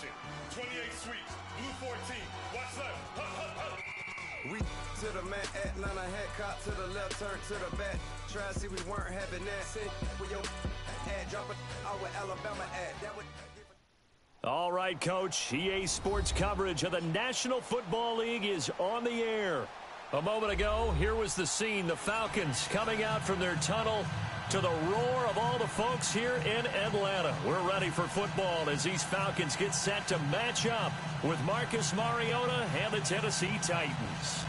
action. 28 sweeps. Blue 14. Watch left. Hup, hup, hup. We to the man, Atlanta head cop to the left, turn to the back. Try to see we weren't having that. Sit with your ad, drop it out with Alabama ad. That would. All right, Coach. EA Sports coverage of the National Football League is on the air. A moment ago, here was the scene. The Falcons coming out from their tunnel to the roar of all the folks here in Atlanta. We're ready for football as these Falcons get set to match up with Marcus Mariota and the Tennessee Titans.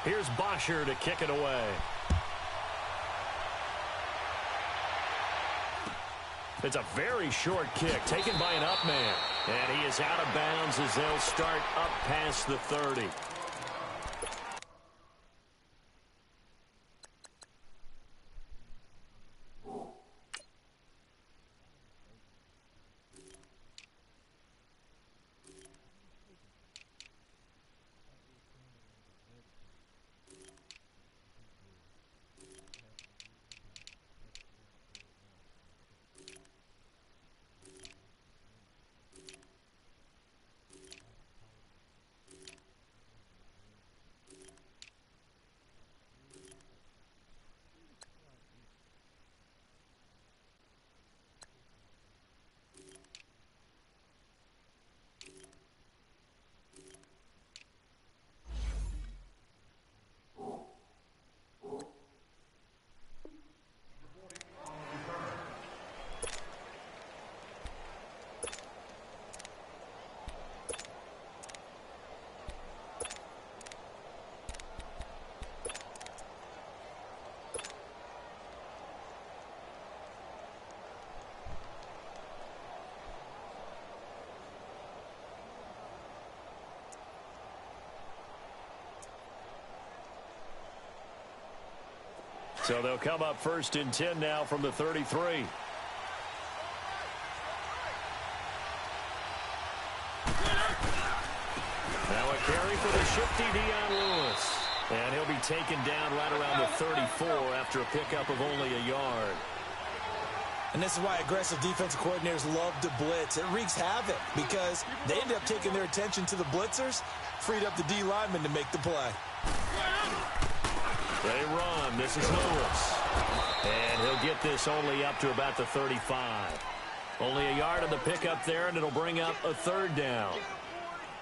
Here's Bosher to kick it away. It's a very short kick taken by an up man. And he is out of bounds as they'll start up past the 30. So they'll come up first and 10 now from the 33. Now a carry for the shifty Dion Lewis. And he'll be taken down right around the 34 after a pickup of only a yard. And this is why aggressive defensive coordinators love to blitz. It wreaks havoc because they end up taking their attention to the blitzers, freed up the D lineman to make the play. They run. This is Lewis. And he'll get this only up to about the 35. Only a yard on the pickup there, and it'll bring up a third down.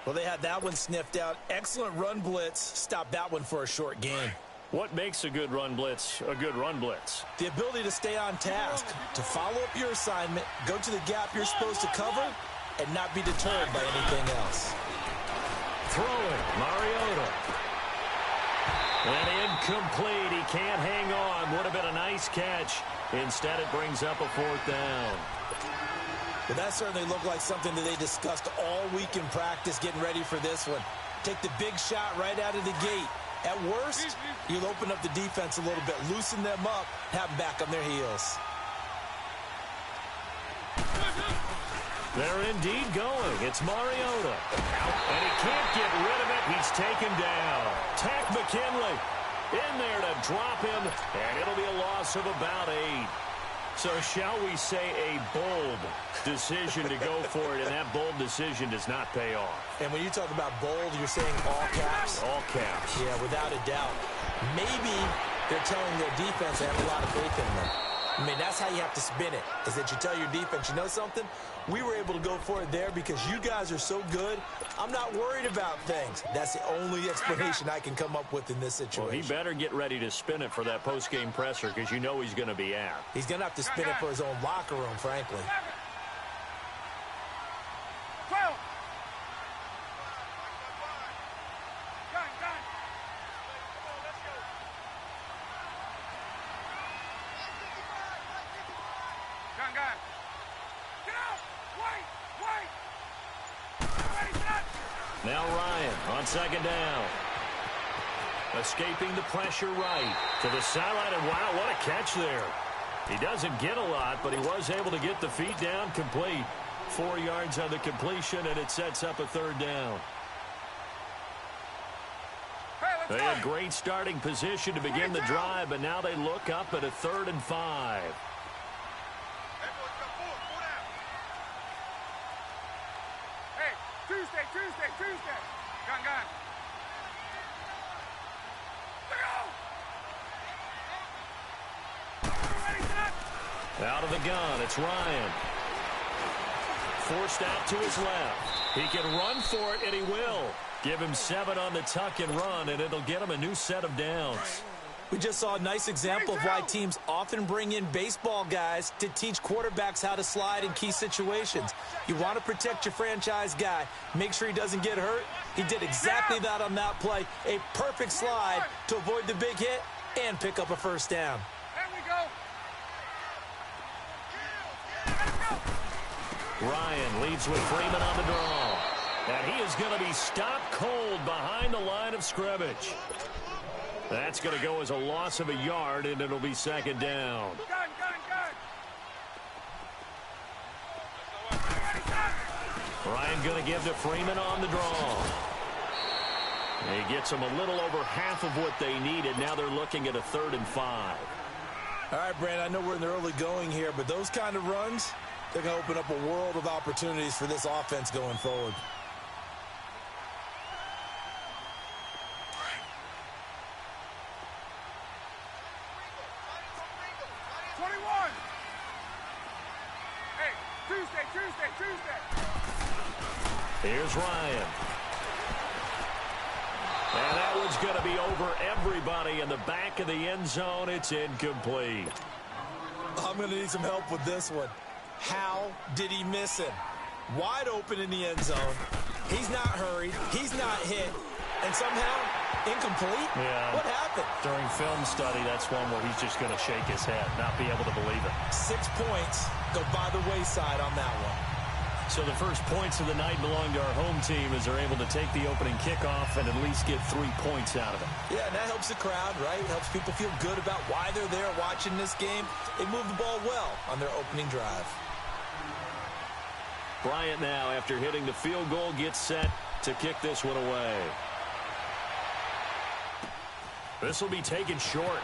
Well, they had that one sniffed out. Excellent run blitz. Stop that one for a short gain. What makes a good run blitz a good run blitz? The ability to stay on task, to follow up your assignment, go to the gap you're supposed to cover, and not be deterred by anything else. Throwing, Mariota. And incomplete. He can't hang on. Would have been a nice catch. Instead, it brings up a fourth down. But that certainly looked like something that they discussed all week in practice getting ready for this one. Take the big shot right out of the gate. At worst, you'll open up the defense a little bit, loosen them up, have them back on their heels. They're indeed going. It's Mariota. And he can't get rid of it. He's taken down. Tack McKinley in there to drop him, and it'll be a loss of about 8. So shall we say a bold decision to go for it, and that bold decision does not pay off. And when you talk about bold, you're saying all caps? All caps. Yeah, without a doubt. Maybe they're telling their defense they have a lot of faith in them. I mean, that's how you have to spin it, is that you tell your defense, you know something? We were able to go for it there because you guys are so good. I'm not worried about things. That's the only explanation I can come up with in this situation. Well, he better get ready to spin it for that post-game presser because you know he's going to be out. He's going to have to spin it for his own locker room, frankly. Now Ryan on second down. Escaping the pressure right to the sideline, and wow, what a catch there. He doesn't get a lot, but he was able to get the feet down complete. 4 yards on the completion, and it sets up a third down. They had great starting position to begin the drive, but now they look up at a 3rd and 5. Hey, Tuesday. Gun. Out of the gun, it's Ryan. Forced out to his left. He can run for it, and he will. Give him 7 on the tuck and run, and it'll get him a new set of downs. We just saw a nice example of why teams often bring in baseball guys to teach quarterbacks how to slide in key situations. You want to protect your franchise guy. Make sure he doesn't get hurt. He did exactly that on that play. A perfect slide to avoid the big hit and pick up a first down. There we go. Ryan leads with Freeman on the draw. And he is going to be stopped cold behind the line of scrimmage. That's going to go as a loss of a yard, and it'll be second down. Gun. Ryan going to give to Freeman on the draw. He gets them a little over half of what they needed. Now they're looking at a 3rd and 5. All right, Brandon, I know we're in the early going here, but those kind of runs, they're going to open up a world of opportunities for this offense going forward. Tuesday. Here's Ryan. And that one's going to be over everybody in the back of the end zone. It's incomplete. I'm going to need some help with this one. How did he miss him? Wide open in the end zone. He's not hurried. He's not hit. And somehow, incomplete? Yeah. What happened? During film study, that's one where he's just going to shake his head, not be able to believe it. 6 points go by the wayside on that one. So the first points of the night belong to our home team as they're able to take the opening kickoff and at least get 3 points out of it. Yeah, and that helps the crowd, right? Helps people feel good about why they're there watching this game. They move the ball well on their opening drive. Bryant now, after hitting the field goal, gets set to kick this one away. This will be taken short.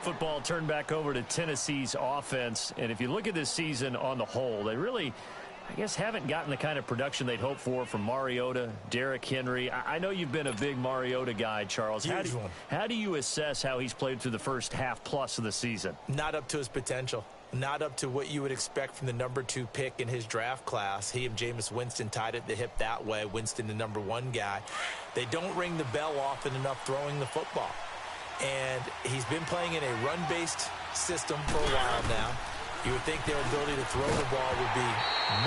Football turned back over to Tennessee's offense. And if you look at this season on the whole, they really, I guess, haven't gotten the kind of production they'd hoped for from Mariota, Derrick Henry. I know you've been a big Mariota guy, Charles. How do you assess how he's played through the first half plus of the season? Not up to his potential. Not up to what you would expect from the number 2 pick in his draft class. He and Jameis Winston tied at the hip that way. Winston, the number 1 guy. They don't ring the bell often enough throwing the football. And he's been playing in a run-based system for a while now. You would think their ability to throw the ball would be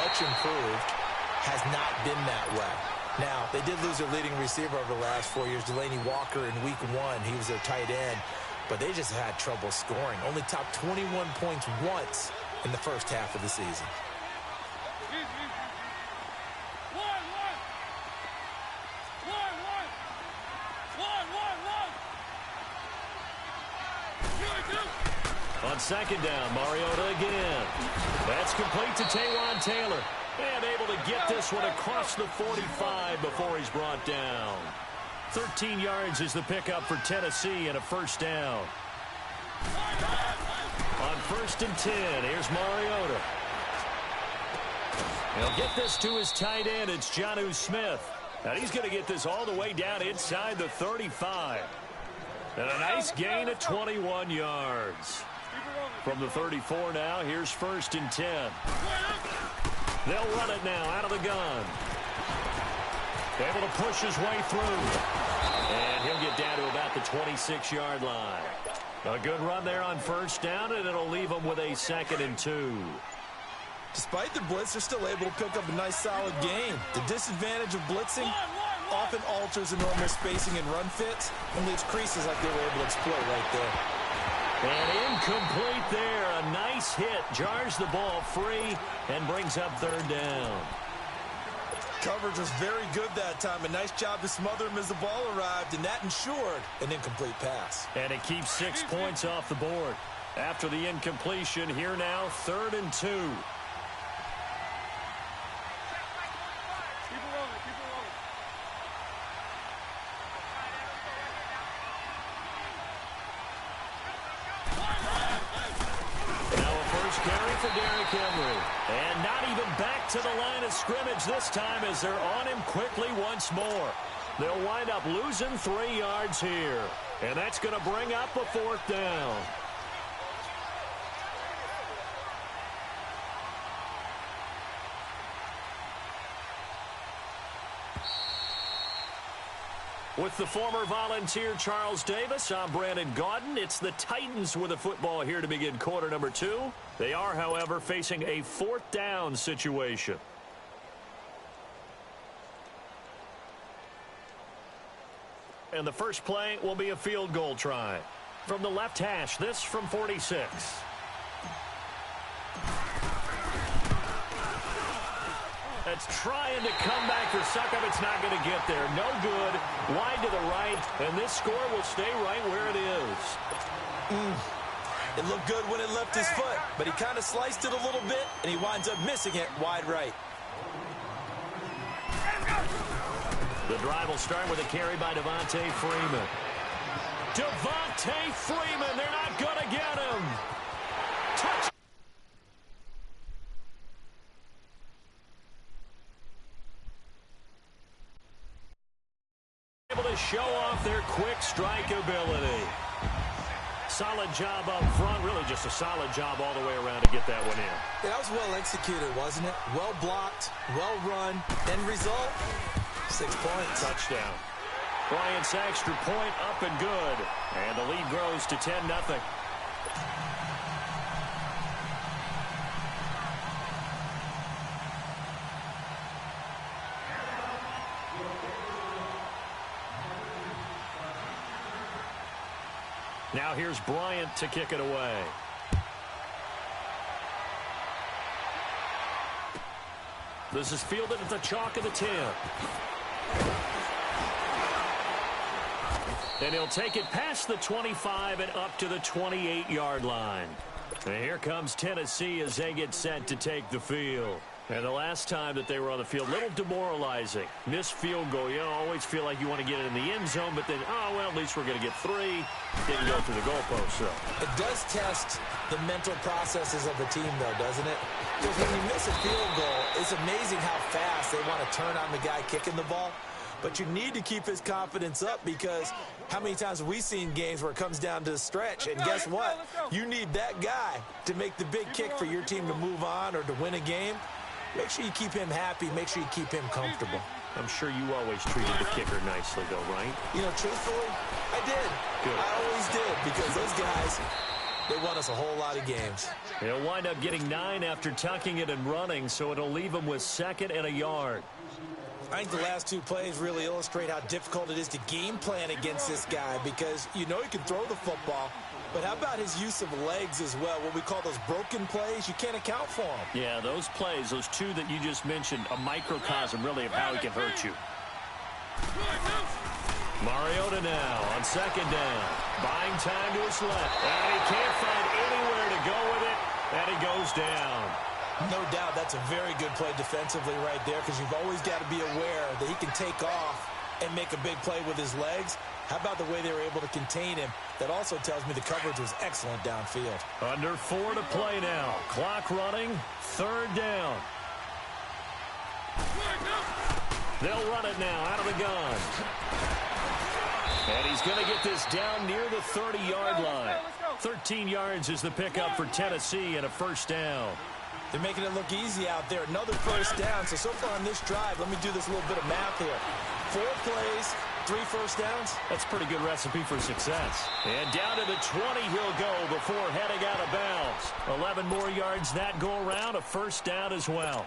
much improved. Has not been that way. Now, they did lose their leading receiver over the last 4 years, Delaney Walker, in week 1. He was their tight end. But they just had trouble scoring. Only topped 21 points once in the first half of the season. On second down, Mariota again. That's complete to Taywan Taylor. And able to get this one across the 45 before he's brought down. 13 yards is the pickup for Tennessee and a first down. On 1st and 10, here's Mariota. He'll get this to his tight end. It's Jonnu Smith. And he's going to get this all the way down inside the 35. And a nice gain of 21 yards. From the 34 now, here's 1st and 10. They'll run it now out of the gun. Able to push his way through. And he'll get down to about the 26-yard line. A good run there on 1st down, and it'll leave him with a 2nd and 2. Despite the blitz, they're still able to pick up a nice solid gain. The disadvantage of blitzing often alters the normal spacing and run fits and leaves creases like they were able to exploit right there. And Incomplete there. A nice hit. Jars the ball free and brings up third down. Coverage was very good that time. A nice job to smother him as the ball arrived, and that ensured an incomplete pass. And it keeps 6 points off the board. After the incompletion, here now, 3rd and 2. And not even back to the line of scrimmage this time as they're on him quickly once more. They'll wind up losing 3 yards here. And that's going to bring up a 4th down. With the former Volunteer Charles Davis, I'm Brandon Gaudin. It's the Titans with the football here to begin quarter number 2. They are, however, facing a 4th down situation. And the first play will be a field goal try. From the left hash, this from 46. That's trying to come back for Suckup. It's not going to get there. No good. Wide to the right, and this score will stay right where it is. It looked good when it left his foot, but he kind of sliced it a little bit, and he winds up missing it wide right. The drive will start with a carry by Devontae Freeman. Devontae Freeman, they're not going to get him. Touch. Able to show off their quick strike ability. Solid job up front, really just a solid job all the way around to get that one in. Yeah, that was well executed, wasn't it? Well blocked, well run. End result, 6 points. Touchdown. Bryant's extra point up and good. And the lead grows to 10-0. Now here's Bryant to kick it away. This is fielded at the chalk of the 10. And he'll take it past the 25 and up to the 28-yard line. And here comes Tennessee as they get set to take the field. And the last time that they were on the field, a little demoralizing. Missed field goal. You always feel like you want to get it in the end zone, but then, oh, well, at least we're going to get 3. Didn't go through the goalpost, though. It does test the mental processes of the team, though, doesn't it? Because when you miss a field goal, it's amazing how fast they want to turn on the guy kicking the ball. But you need to keep his confidence up because how many times have we seen games where it comes down to the stretch? And guess what? You need that guy to make the big kick for your team to move on or to win a game. Make sure you keep him happy. Make sure you keep him comfortable. I'm sure you always treated the kicker nicely, though, right? You know, truthfully, I did. Good. I always did because those guys, they won us a whole lot of games. He'll wind up getting 9 after tucking it and running, so it'll leave him with 2nd and a yard. I think the last 2 plays really illustrate how difficult it is to game plan against this guy because you know he can throw the football, but how about his use of legs as well? What we call those broken plays, you can't account for them. Yeah, those plays, those 2 that you just mentioned, a microcosm really of how he can hurt you. Mariota now on 2nd down. Buying time to his left. And he can't find anywhere to go with it, and he goes down. No doubt that's a very good play defensively right there because you've always got to be aware that he can take off and make a big play with his legs. How about the way they were able to contain him? That also tells me the coverage was excellent downfield. Under 4 to play now. Clock running. 3rd down. They'll run it now out of the gun. And he's going to get this down near the 30-yard line. 13 yards is the pickup for Tennessee and a 1st down. They're making it look easy out there. Another 1st down. So far on this drive, let me do this little bit of math here. 4 plays, 3 1st downs. That's a pretty good recipe for success. And down to the 20 he'll go before heading out of bounds. 11 more yards that go around, a 1st down as well.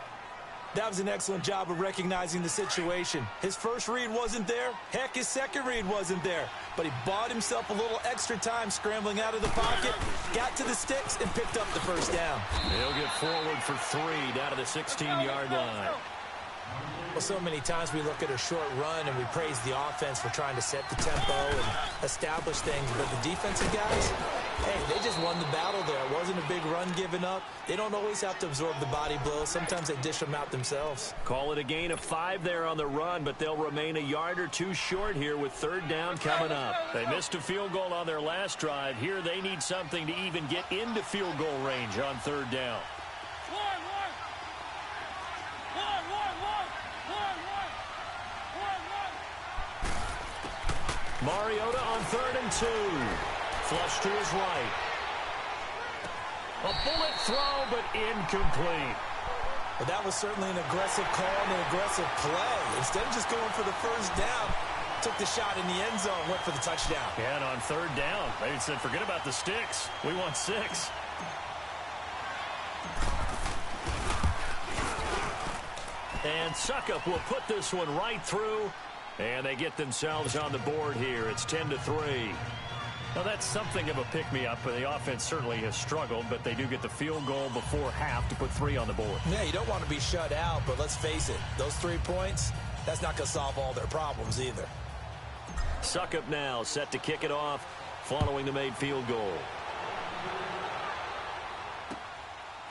That was an excellent job of recognizing the situation. His first read wasn't there. Heck, his second read wasn't there. But he bought himself a little extra time scrambling out of the pocket, got to the sticks, and picked up the first down. He'll get forward for 3 down to the 16-yard line. Well, so many times we look at a short run and we praise the offense for trying to set the tempo and establish things. But the defensive guys, hey, they just won the battle there. It wasn't a big run given up. They don't always have to absorb the body blows. Sometimes they dish them out themselves. Call it a gain of 5 there on the run, but they'll remain a yard or 2 short here with 3rd down coming up. They missed a field goal on their last drive. Here they need something to even get into field goal range on 3rd down. Mariota on 3rd and 2. Flush to his right. A bullet throw, but incomplete. Well, that was certainly an aggressive call and an aggressive play. Instead of just going for the first down, took the shot in the end zone, went for the touchdown. Yeah, and on 3rd down, they said, forget about the sticks. We want 6. And Suckup will put this one right through. And they get themselves on the board here. It's 10-3. Now, that's something of a pick-me-up. The offense certainly has struggled, but they do get the field goal before half to put 3 on the board. Yeah, you don't want to be shut out, but let's face it. Those 3 points, that's not going to solve all their problems either. Suckup now set to kick it off following the made field goal.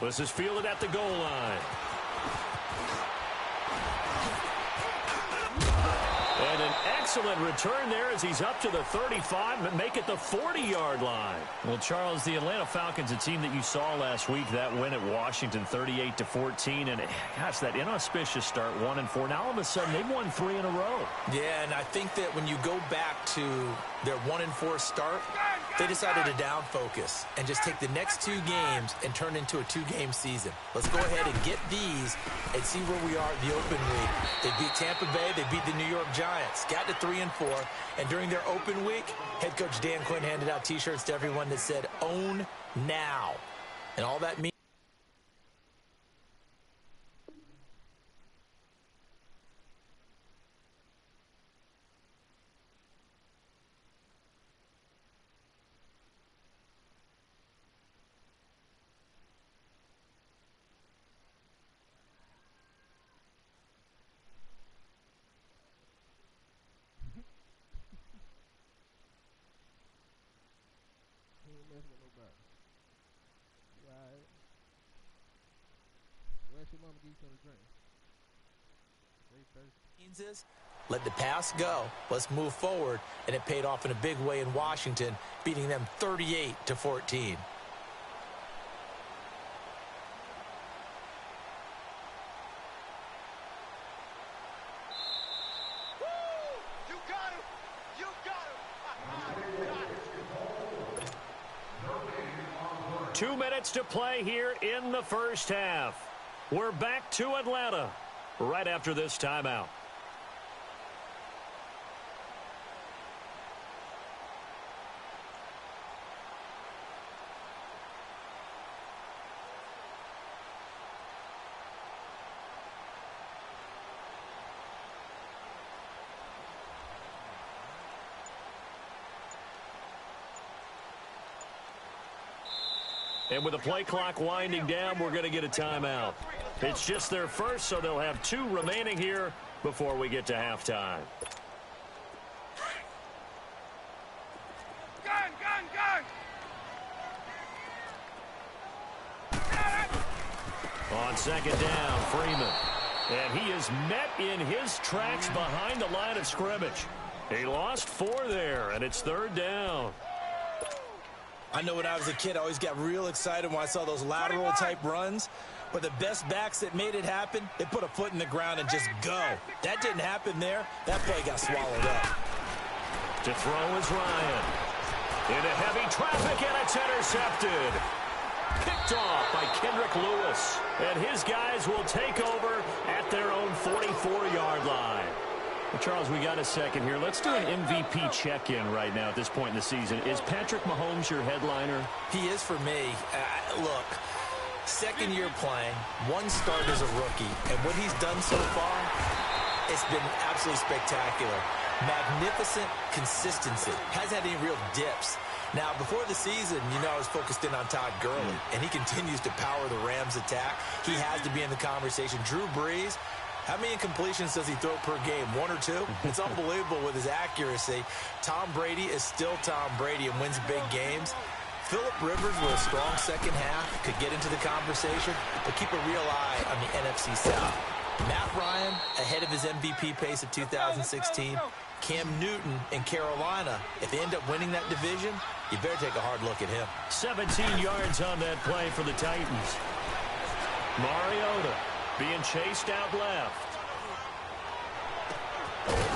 This is fielded at the goal line. And an excellent return there as he's up to the 35 and make it the 40-yard line. Well, Charles, the Atlanta Falcons, a team that you saw last week, that win at Washington 38-14. And, gosh, that inauspicious start, 1-4. Now, all of a sudden, they've won 3 in a row. Yeah, and I think that when you go back to their 1-4 start, they decided to down focus and just take the next 2 games and turn into a 2-game season. Let's go ahead and get these and see where we are in the open week. They beat Tampa Bay. They beat the New York Giants. Got to 3-4. And during their open week, head coach Dan Quinn handed out T-shirts to everyone that said, "Own now." And all that means. Let the pass go. Let's move forward. And it paid off in a big way in Washington, beating them 38-14. You got him! You got him! 2 minutes to play here in the first half. We're back to Atlanta right after this timeout. And with the play clock winding down, we're going to get a timeout. It's just their first, so they'll have 2 remaining here before we get to halftime. Gun! On 2nd down, Freeman. And he is met in his tracks behind the line of scrimmage. He lost 4 there, and it's 3rd down. I know when I was a kid, I always got real excited when I saw those lateral-type runs. But the best backs that made it happen, they put a foot in the ground and just go. That didn't happen there. That play got swallowed up. To throw is Ryan. Into heavy traffic, and it's intercepted. Picked off by Kendrick Lewis. And his guys will take over at their own 44-yard line. Well, Charles, we got a second here. Let's do an MVP check-in right now at this point in the season. Is Patrick Mahomes your headliner? He is for me. Look, Second year playing, one start as a rookie, and what he's done so far, it's been absolutely spectacular. Magnificent consistency. Hasn't had any real dips. Now, before the season, I was focused in on Todd Gurley, and he continues to power the Rams' attack. He has to be in the conversation. Drew Brees, how many incompletions does he throw per game? 1 or 2? It's unbelievable with his accuracy. Tom Brady is still Tom Brady and wins big games. Phillip Rivers, with a strong second half, could get into the conversation, but keep a real eye on the NFC South. Matt Ryan, ahead of his MVP pace of 2016. Cam Newton in Carolina, if they end up winning that division, you better take a hard look at him. 17 yards on that play for the Titans. Mariota being chased out left.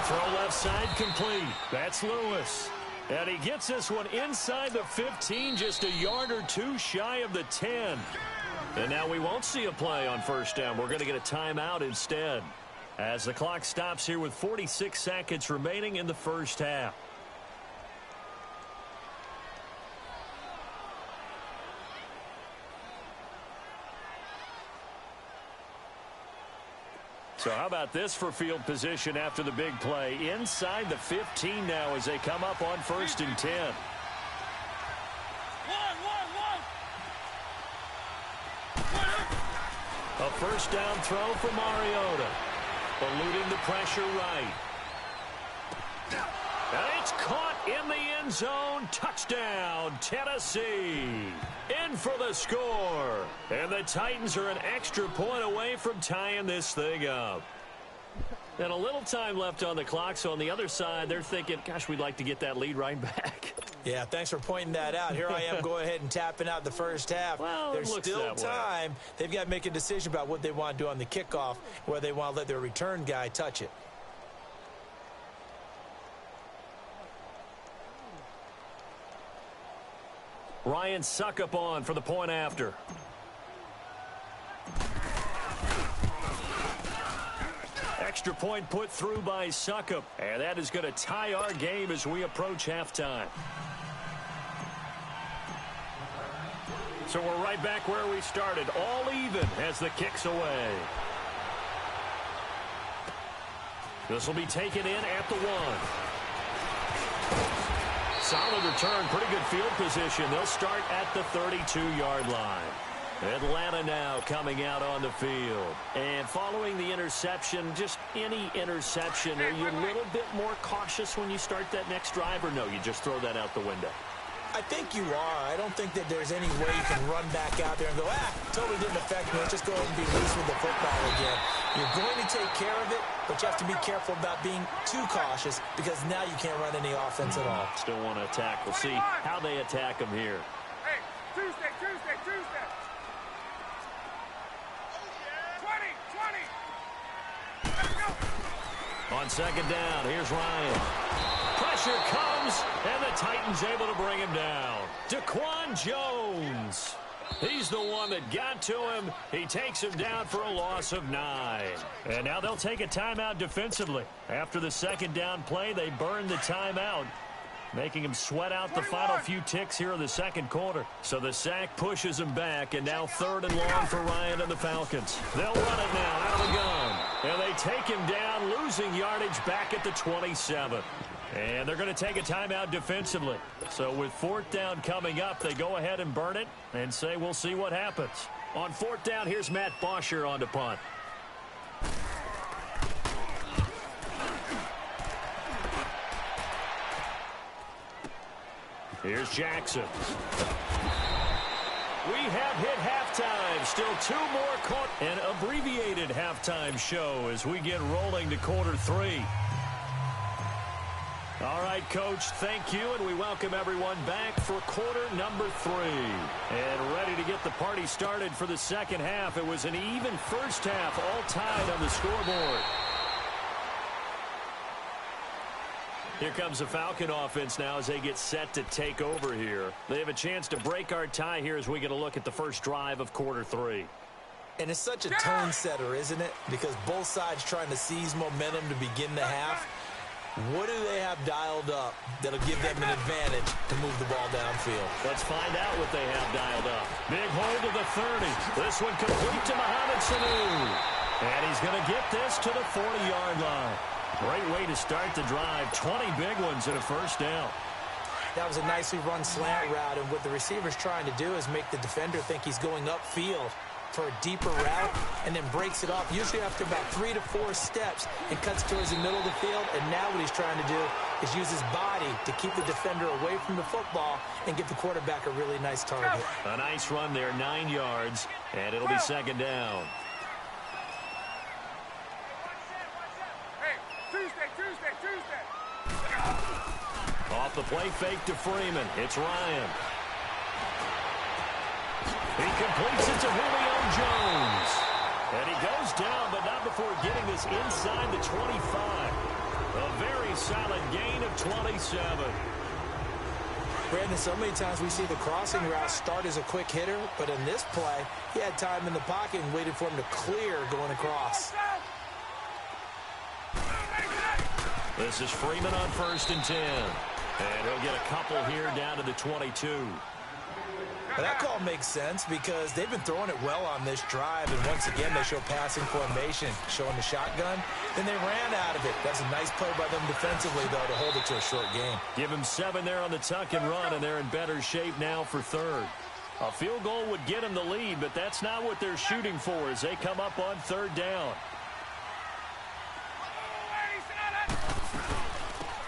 Throw left side complete. That's Lewis. And he gets this one inside the 15, just a yard or 2 shy of the 10. And now we won't see a play on first down. We're going to get a timeout instead, as the clock stops here with 46 seconds remaining in the first half. So how about this for field position after the big play? Inside the 15 now as they come up on 1st and 10. A first down throw for Mariota. Eluding the pressure right. And it's caught in the end zone. Touchdown, Tennessee. In for the score. And the Titans are an extra point away from tying this thing up. And a little time left on the clock, so on the other side, they're thinking, gosh, we'd like to get that lead right back. Yeah, thanks for pointing that out. Here I am going ahead and tapping out the first half. Well, there's still time. They've got to make a decision about what they want to do on the kickoff, whether they want to let their return guy touch it. Ryan Suckup on for the point after. Extra point put through by Suckup. And that is going to tie our game as we approach halftime. So we're right back where we started. All even as the kick's away. This will be taken in at the 1. Solid return, pretty good field position. They'll start at the 32-yard line. Atlanta now coming out on the field. And following the interception, just any interception, are you a little bit more cautious when you start that next drive, or no, you just throw that out the window? I think you are. I don't think that there's any way you can run back out there and go, totally didn't affect me. Let's just go ahead and be loose with the football again. You're going to take care of it, but you have to be careful about being too cautious because now you can't run any offense at all. Still want to attack. We'll see how they attack them here. Hey, Tuesday. 20. Let's go. On second down, here's Ryan. Pressure comes, and the Titans able to bring him down. Daquan Jones. He's the one that got to him. He takes him down for a loss of 9. And now they'll take a timeout defensively. After the second down play, they burn the timeout, making him sweat out the final few ticks here in the second quarter. So the sack pushes him back, and now 3rd and long for Ryan and the Falcons. They'll run it now out of the gun. And they take him down, losing yardage back at the 27. And they're going to take a timeout defensively. So with 4th down coming up, they go ahead and burn it and say we'll see what happens. On 4th down, here's Matt Bosher on to punt. Here's Jackson. We have hit halftime. Still 2 more quarters. An abbreviated halftime show as we get rolling to quarter 3. All right, Coach, thank you, and we welcome everyone back for quarter number 3. And ready to get the party started for the second half. It was an even first half, all tied on the scoreboard. Here comes the Falcon offense now as they get set to take over here. They have a chance to break our tie here as we get a look at the first drive of quarter 3. And it's such a tone setter, isn't it? Because both sides trying to seize momentum to begin the half. What do they have dialed up that'll give them an advantage to move the ball downfield? Let's find out what they have dialed up. Big hold of the 30. This one complete to Mohamed Sanu. And he's going to get this to the 40-yard line. Great way to start the drive. 20 big ones and a first down. That was a nicely run slant route, and what the receiver's trying to do is make the defender think he's going upfield for a deeper route, and then breaks it off, usually after about 3 to 4 steps, and cuts towards the middle of the field. And now what he's trying to do is use his body to keep the defender away from the football and give the quarterback a really nice target. A nice run there, 9 yards, and it'll be second down. Hey, Tuesday. Off the play fake to Freeman. It's Ryan. He completes it to Julio Jones. And he goes down, but not before getting this inside the 25. A very solid gain of 27. Brandon, so many times we see the crossing route start as a quick hitter, but in this play, he had time in the pocket and waited for him to clear going across. This is Freeman on 1st and 10. And he'll get a couple here down to the 22. But that call makes sense because they've been throwing it well on this drive, and once again they show passing formation, showing the shotgun. Then they ran out of it. That's a nice play by them defensively, though, to hold it to a short game. Give them 7 there on the tuck and run, and they're in better shape now for third. A field goal would get them the lead, but that's not what they're shooting for as they come up on 3rd down.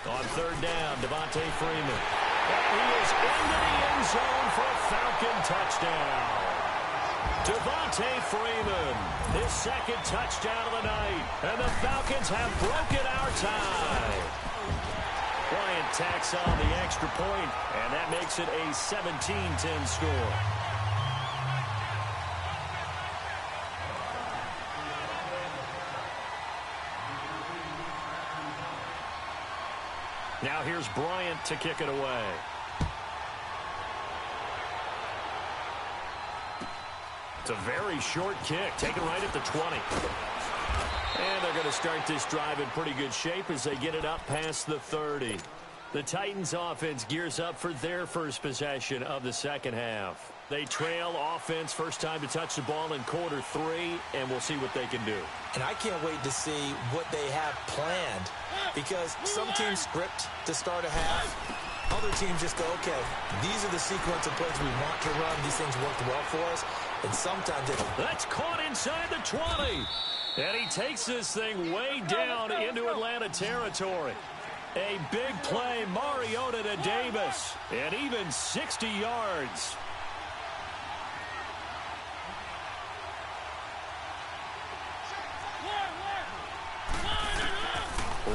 On 3rd down, Devontae Freeman. And he is into the end zone for a Falcon touchdown. Devontae Freeman, his 2nd touchdown of the night. And the Falcons have broken our tie. Bryant tacks on the extra point, and that makes it a 17-10 score. Now here's Bryant to kick it away. It's a very short kick, taken right at the 20. And they're going to start this drive in pretty good shape as they get it up past the 30. The Titans offense gears up for their first possession of the second half. They trail offense, first time to touch the ball in quarter 3, and we'll see what they can do. And I can't wait to see what they have planned, because some teams script to start a half. Other teams just go, okay, these are the sequence of plays we want to run. These things worked well for us. And sometimes that's caught inside the 20. And he takes this thing way down into Atlanta territory. A big play, Mariota to Davis, and even 60 yards.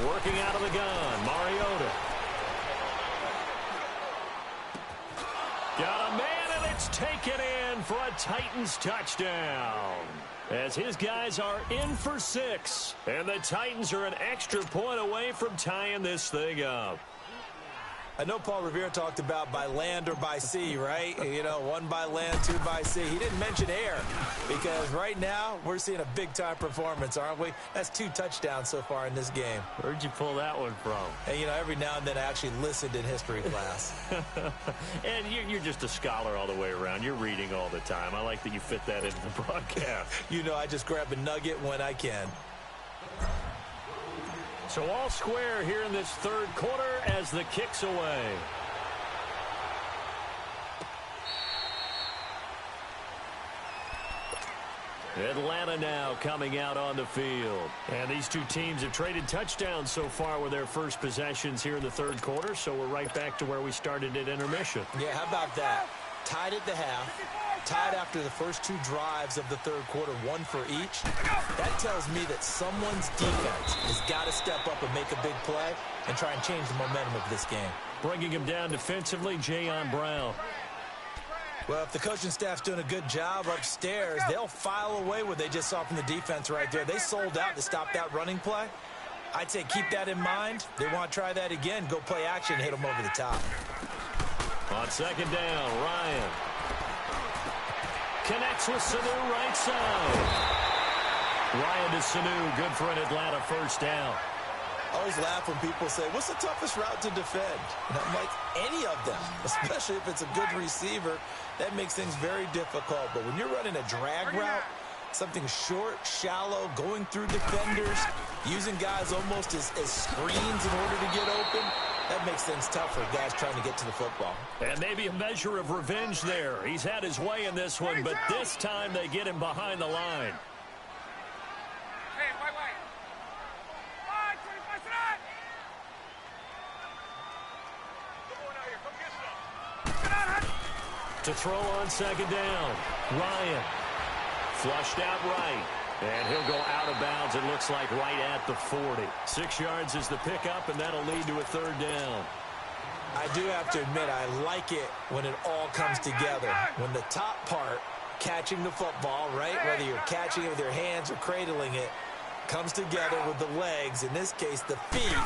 Working out of the gun, Mariota. Got a man, and it's taken in for a Titans touchdown. As his guys are in for 6. And the Titans are an extra point away from tying this thing up. I know Paul Revere talked about by land or by sea, right? You know, 1 by land, 2 by sea. He didn't mention air because right now we're seeing a big-time performance, aren't we? That's 2 touchdowns so far in this game. Where'd you pull that one from? And, you know, every now and then I actually listened in history class. And you're just a scholar all the way around. You're reading all the time. I like that you fit that into the broadcast. You know, I just grab a nugget when I can. So all square here in this 3rd quarter as the kick's away. Atlanta now coming out on the field. And these 2 teams have traded touchdowns so far with their first possessions here in the 3rd quarter, so we're right back to where we started at intermission. Yeah, how about that? Tied at the half. Tied after the first 2 drives of the 3rd quarter, 1 for each. That tells me that someone's defense has got to step up and make a big play and try and change the momentum of this game. Bringing him down defensively, Jayon Brown. Well, if the coaching staff's doing a good job upstairs, they'll file away what they just saw from the defense right there. They sold out to stop that running play. I'd say keep that in mind. They want to try that again. Go play action, hit them over the top. On 2nd down, Ryan connects with Sanu right side. Ryan to Sanu, good for an Atlanta first down. I always laugh when people say, what's the toughest route to defend? And I'm like, any of them, especially if it's a good receiver. That makes things very difficult. But when you're running a drag route, something short, shallow, going through defenders, using guys almost as screens in order to get open, that makes things tough for guys trying to get to the football. And maybe a measure of revenge there. He's had his way in this one, but this time they get him behind the line. Hey, wait. 25 tonight. Come on out here. Come get some. To throw on second down, Ryan. Flushed out right. And he'll go out of bounds, it looks like, right at the 40. 6 yards is the pickup, and that'll lead to a third down. I do have to admit, I like it when it all comes together. When the top part, catching the football, right, whether you're catching it with your hands or cradling it, comes together with the legs, in this case the feet,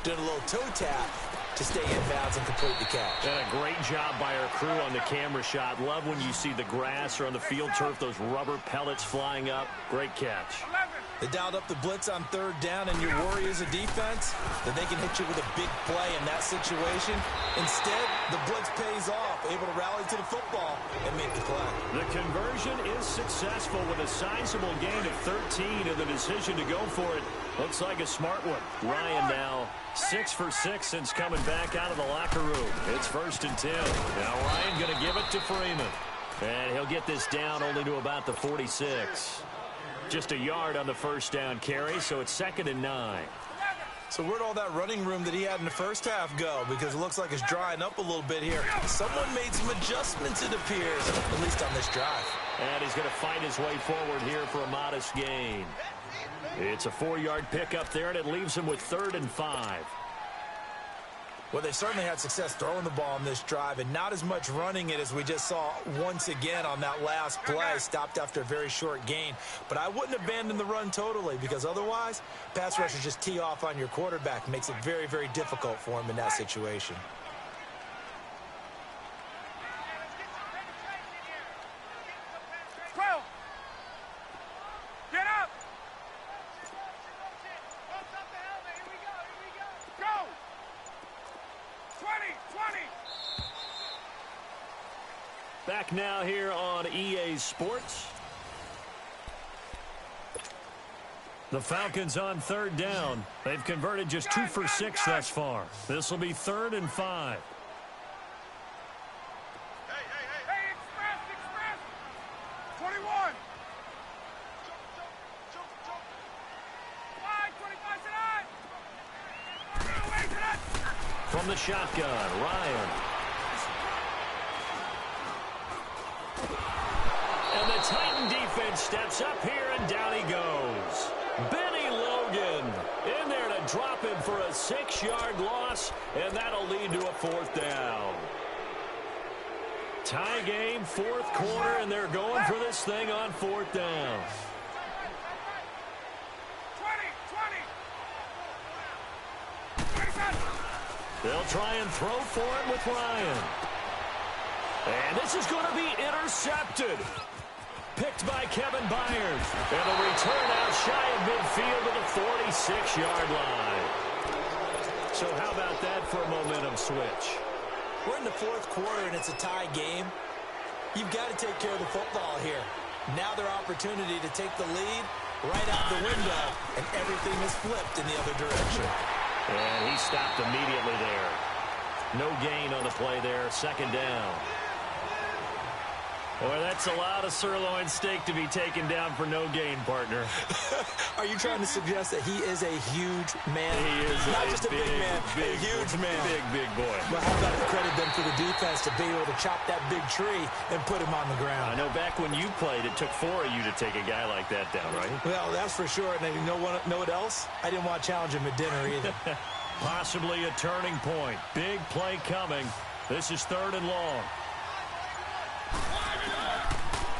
doing a little toe tap to stay in bounds and complete the catch. And a great job by our crew on the camera shot. Love when you see the grass or on the field turf, those rubber pellets flying up. Great catch. 11. They dialed up the blitz on third down, and your worry as a defense that they can hit you with a big play in that situation. Instead, the blitz pays off, able to rally to the football and make the play. The conversion is successful with a sizable gain of 13, and the decision to go for it looks like a smart one. Ryan now 6 for 6 since coming back out of the locker room. It's 1st and 10. Now Ryan going to give it to Freeman. And he'll get this down only to about the 46. Just a yard on the first down carry, so it's 2nd and 9. So where'd all that running room that he had in the first half go? Because it looks like it's drying up a little bit here. Someone made some adjustments, it appears, at least on this drive. And he's going to fight his way forward here for a modest gain. It's a 4-yard pickup there, and it leaves him with 3rd and 5. Well, they certainly had success throwing the ball on this drive, and not as much running it as we just saw once again on that last play, stopped after a very short gain. But I wouldn't abandon the run totally, because otherwise, pass rushers just tee off on your quarterback. It makes it very, very difficult for him in that situation. Back now here on EA Sports. The Falcons on 3rd down. They've converted just 2 for 6 thus far. This will be 3rd and 5. Hey, express. 21. 5, 25 tonight. From the shotgun, Ryan. And the Titan defense steps up here, and down he goes. Benny Logan in there to drop him for a 6-yard loss, and that'll lead to a 4th down. Tie game, 4th quarter, and they're going for this thing on 4th down. 20. They'll try and throw for it with Ryan. And this is going to be intercepted. Picked by Kevin Byers. And a return out shy of midfield to the 46-yard line. So how about that for a momentum switch? We're in the 4th quarter, and it's a tie game. You've got to take care of the football here. Now their opportunity to take the lead right out the window, and everything is flipped in the other direction. And he stopped immediately there. No gain on the play there. 2nd down. Boy, that's a lot of sirloin steak to be taken down for no gain, partner. Are you trying to suggest that he is a huge man? He is not just a big man, a huge man. Big boy. Well, how about credit them for the defense to be able to chop that big tree and put him on the ground? I know back when you played, it took 4 of you to take a guy like that down, right? Well, that's for sure. And you know what else? I didn't want to challenge him at dinner either. Possibly a turning point. Big play coming. This is 3rd and long.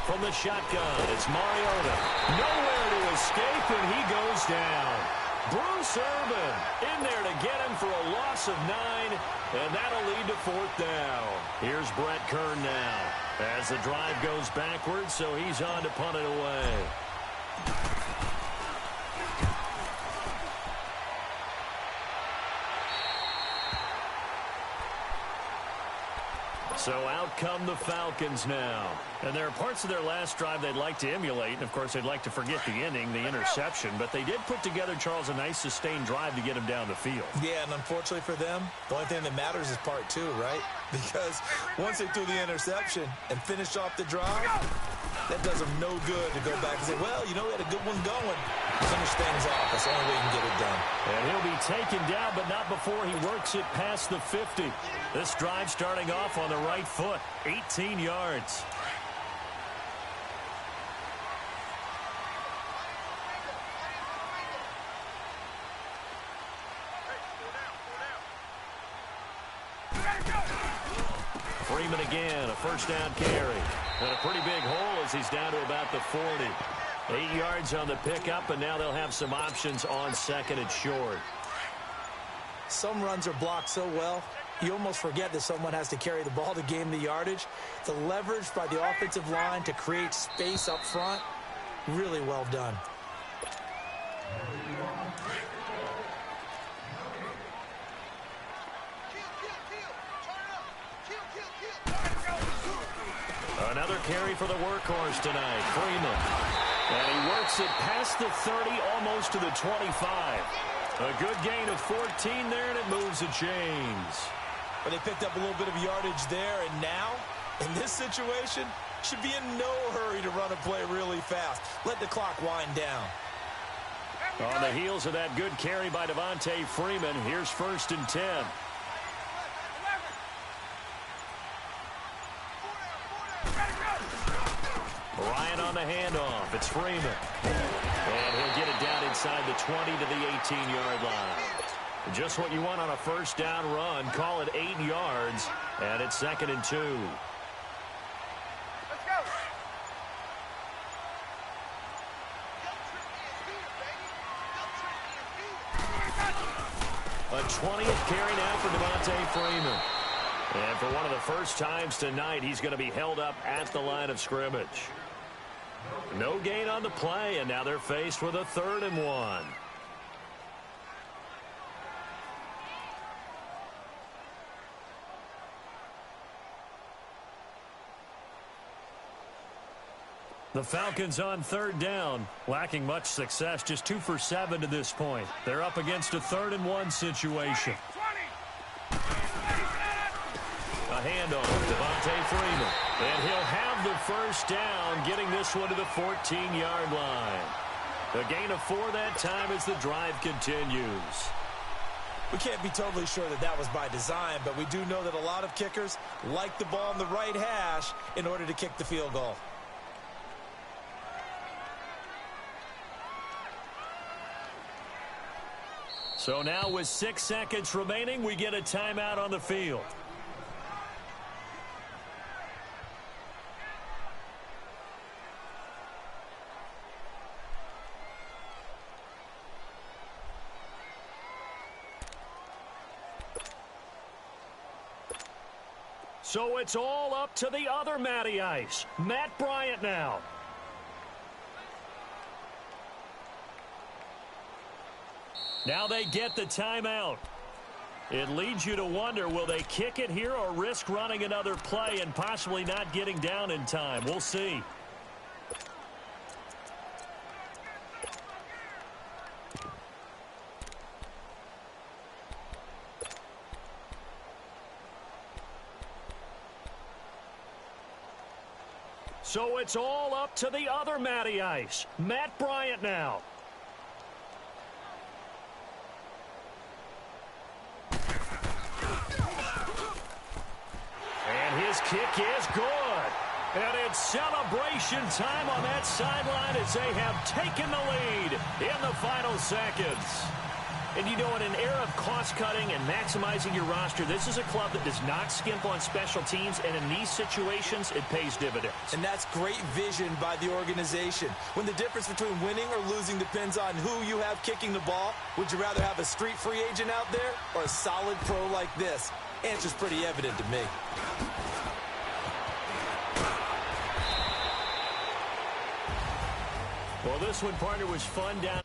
From the shotgun, it's Mariota. Nowhere to escape, and he goes down. Bruce Irvin in there to get him for a loss of 9, and that'll lead to 4th down. Here's Brett Kern now as the drive goes backwards, so he's on to punt it away. So out come the Falcons now. And there are parts of their last drive they'd like to emulate. And, of course, they'd like to forget the inning, the interception. But they did put together, Charles, a nice sustained drive to get him down the field. Yeah, and unfortunately for them, the only thing that matters is part two, right? Because once they threw the interception and finished off the drive, that does them no good to go back and say, well, you know, we had a good one going. Finish things off. That's the only way you can get it done. And he'll be taken down, but not before he works it past the 50. This drive starting off on the right foot, 18 yards. Freeman again, a first down carry. And a pretty big hole as he's down to about the 40. 8 yards on the pickup, and now they'll have some options on second and short. Some runs are blocked so well, you almost forget that someone has to carry the ball to gain the yardage. The leverage by the offensive line to create space up front, really well done. Another carry for the workhorse tonight, Freeman. And he works it past the 30, almost to the 25. A good gain of 14 there, and it moves the chains. But they picked up a little bit of yardage there, and now, in this situation, should be in no hurry to run a play really fast. Let the clock wind down. On the heels of that good carry by Devontae Freeman, here's 1st and 10. Ryan on the handoff. It's Freeman. And he'll get it down inside the 20 to the 18-yard line. Just what you want on a first down run. Call it 8 yards. And it's 2nd and 2. Let's go. A 20th carry now for Devontae Freeman. And for one of the first times tonight, he's going to be held up at the line of scrimmage. No gain on the play, and now they're faced with a 3rd and 1. The Falcons on 3rd down, lacking much success, just 2 for 7 to this point. They're up against a 3rd and 1 situation. A handoff, Devontae Freeman. And he'll have the first down, getting this one to the 14-yard line. A gain of 4 that time as the drive continues. We can't be totally sure that that was by design, but we do know that a lot of kickers like the ball on the right hash in order to kick the field goal. So now with 6 seconds remaining, we get a timeout on the field. So it's all up to the other Matty Ice, Matt Bryant now. Now they get the timeout. It leads you to wonder, will they kick it here or risk running another play and possibly not getting down in time? We'll see. So it's all up to the other Matty Ice, Matt Bryant now. And his kick is good. And it's celebration time on that sideline as they have taken the lead in the final seconds. And, you know, in an era of cost-cutting and maximizing your roster, this is a club that does not skimp on special teams, and in these situations, it pays dividends. And that's great vision by the organization. When the difference between winning or losing depends on who you have kicking the ball, would you rather have a street free agent out there or a solid pro like this? Answer's pretty evident to me. Well, this one, partner, was fun down.